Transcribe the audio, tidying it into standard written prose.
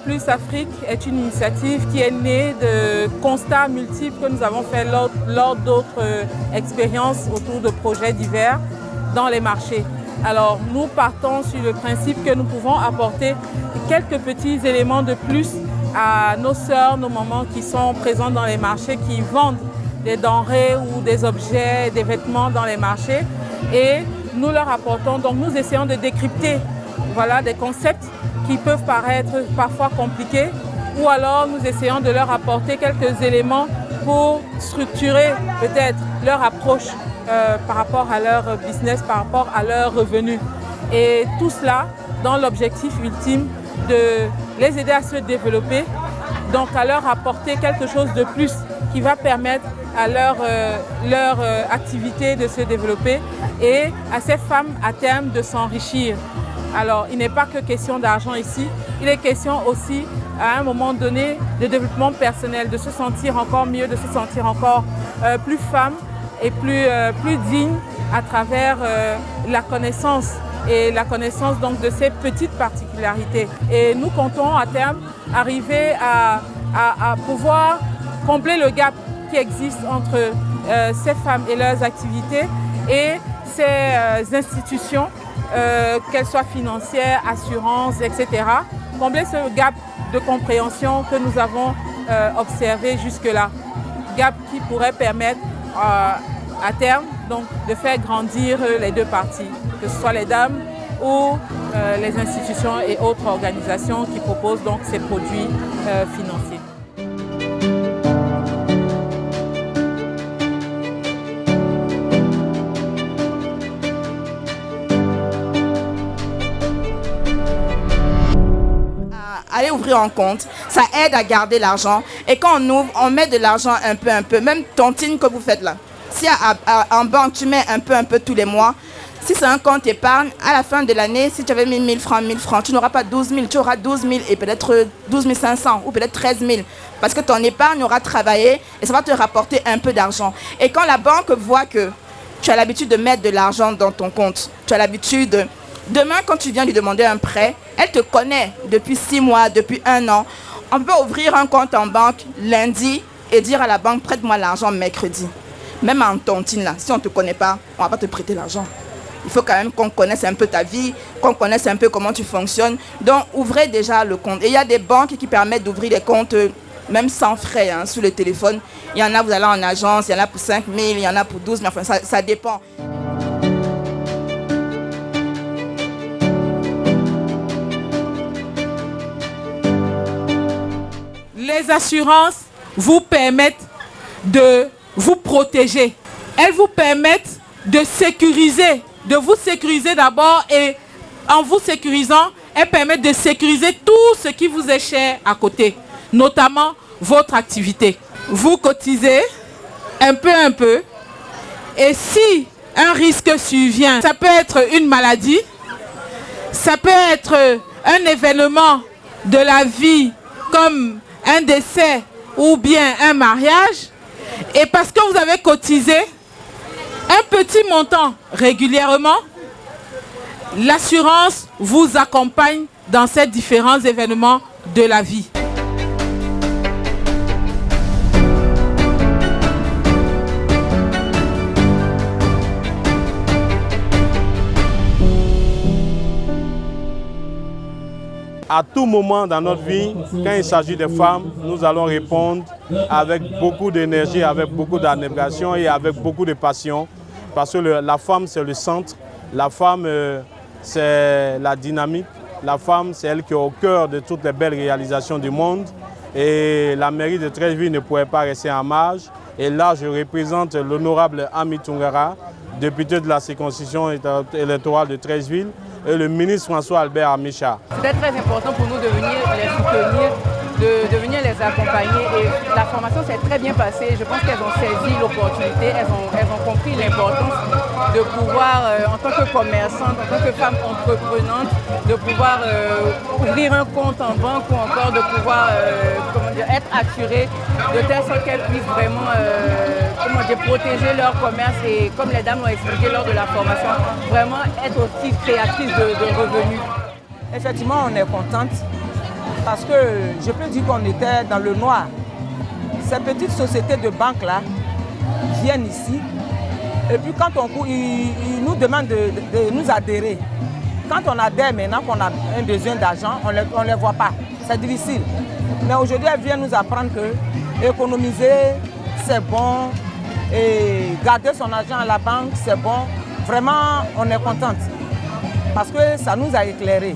Plus Afrique est une initiative qui est née de constats multiples que nous avons faits lors d'autres expériences autour de projets divers dans les marchés. Alors nous partons sur le principe que nous pouvons apporter quelques petits éléments de plus à nos sœurs, nos mamans qui sont présentes dans les marchés, qui vendent des denrées ou des objets, des vêtements dans les marchés. Et nous leur apportons, donc nous essayons de décrypter des concepts qui peuvent paraître parfois compliqués, ou alors nous essayons de leur apporter quelques éléments pour structurer peut-être leur approche par rapport à leur business, par rapport à leurs revenus. Et tout cela dans l'objectif ultime de les aider à se développer, donc à leur apporter quelque chose de plus qui va permettre à leur activité de se développer et à ces femmes à terme de s'enrichir. Alors il n'est pas que question d'argent ici, il est question aussi à un moment donné de développement personnel, de se sentir encore mieux, de se sentir encore plus femme et plus digne à travers la connaissance et la connaissance donc de ces petites particularités. Et nous comptons à terme arriver à pouvoir combler le gap qui existe entre ces femmes et leurs activités et ces institutions, qu'elles soient financières, assurances, etc. Combler ce gap de compréhension que nous avons observé jusque-là. Gap qui pourrait permettre à terme donc, de faire grandir les deux parties, que ce soit les dames ou les institutions et autres organisations qui proposent donc ces produits financiers. Aller ouvrir un compte, ça aide à garder l'argent. Et quand on ouvre, on met de l'argent un peu. Même tontine que vous faites là. Si en banque, tu mets un peu tous les mois, si c'est un compte épargne, à la fin de l'année, si tu avais mis 1000 francs, tu n'auras pas 12 000, tu auras 12 000 et peut-être 12 500 ou peut-être 13 000. Parce que ton épargne aura travaillé et ça va te rapporter un peu d'argent. Et quand la banque voit que tu as l'habitude de mettre de l'argent dans ton compte, tu as l'habitude... Demain, quand tu viens lui demander un prêt, elle te connaît depuis 6 mois, depuis 1 an. On peut ouvrir un compte en banque lundi et dire à la banque, prête-moi l'argent mercredi. Même en tontine, là, si on ne te connaît pas, on ne va pas te prêter l'argent. Il faut quand même qu'on connaisse un peu ta vie, qu'on connaisse un peu comment tu fonctionnes. Donc, ouvrez déjà le compte. Et il y a des banques qui permettent d'ouvrir des comptes même sans frais, sous le téléphone. Il y en a, vous allez en agence, il y en a pour 5 000, il y en a pour 12 000, enfin, ça dépend. Les assurances vous permettent de vous protéger. Elles vous permettent de sécuriser, de vous sécuriser d'abord et en vous sécurisant, elles permettent de sécuriser tout ce qui vous est cher à côté, notamment votre activité. Vous cotisez un peu et si un risque survient, ça peut être une maladie, ça peut être un événement de la vie comme un décès ou bien un mariage, et parce que vous avez cotisé un petit montant régulièrement, l'assurance vous accompagne dans ces différents événements de la vie. À tout moment dans notre vie, quand il s'agit des femmes, nous allons répondre avec beaucoup d'énergie, avec beaucoup d'abnégation et avec beaucoup de passion. Parce que la femme, c'est le centre. La femme, c'est la dynamique. La femme, c'est elle qui est au cœur de toutes les belles réalisations du monde. Et la mairie de Treichville ne pouvait pas rester en marge. Et là, je représente l'honorable Ami Tungara, député de la circonscription électorale de Treichville, et le ministre François-Albert Amicha. C'était très important pour nous de venir les soutenir, de venir les accompagner. Et la formation s'est très bien passée. Je pense qu'elles ont saisi l'opportunité, elles ont compris l'importance de pouvoir, en tant que commerçante, en tant que femme entreprenante, de pouvoir ouvrir un compte en banque ou encore de pouvoir être assurée de telle sorte qu'elles puissent vraiment protéger leur commerce et, comme les dames l'ont expliqué lors de la formation, vraiment être aussi créatrices de revenus. Effectivement, on est contente parce que je peux dire qu'on était dans le noir. Ces petites sociétés de banque là viennent ici et puis quand on court, ils nous demandent de nous adhérer. Quand on adhère maintenant, qu'on a un besoin d'argent, on ne les voit pas. C'est difficile. Mais aujourd'hui, elles viennent nous apprendre que économiser, c'est bon. Et garder son argent à la banque, c'est bon. Vraiment, on est contente. Parce que ça nous a éclairés.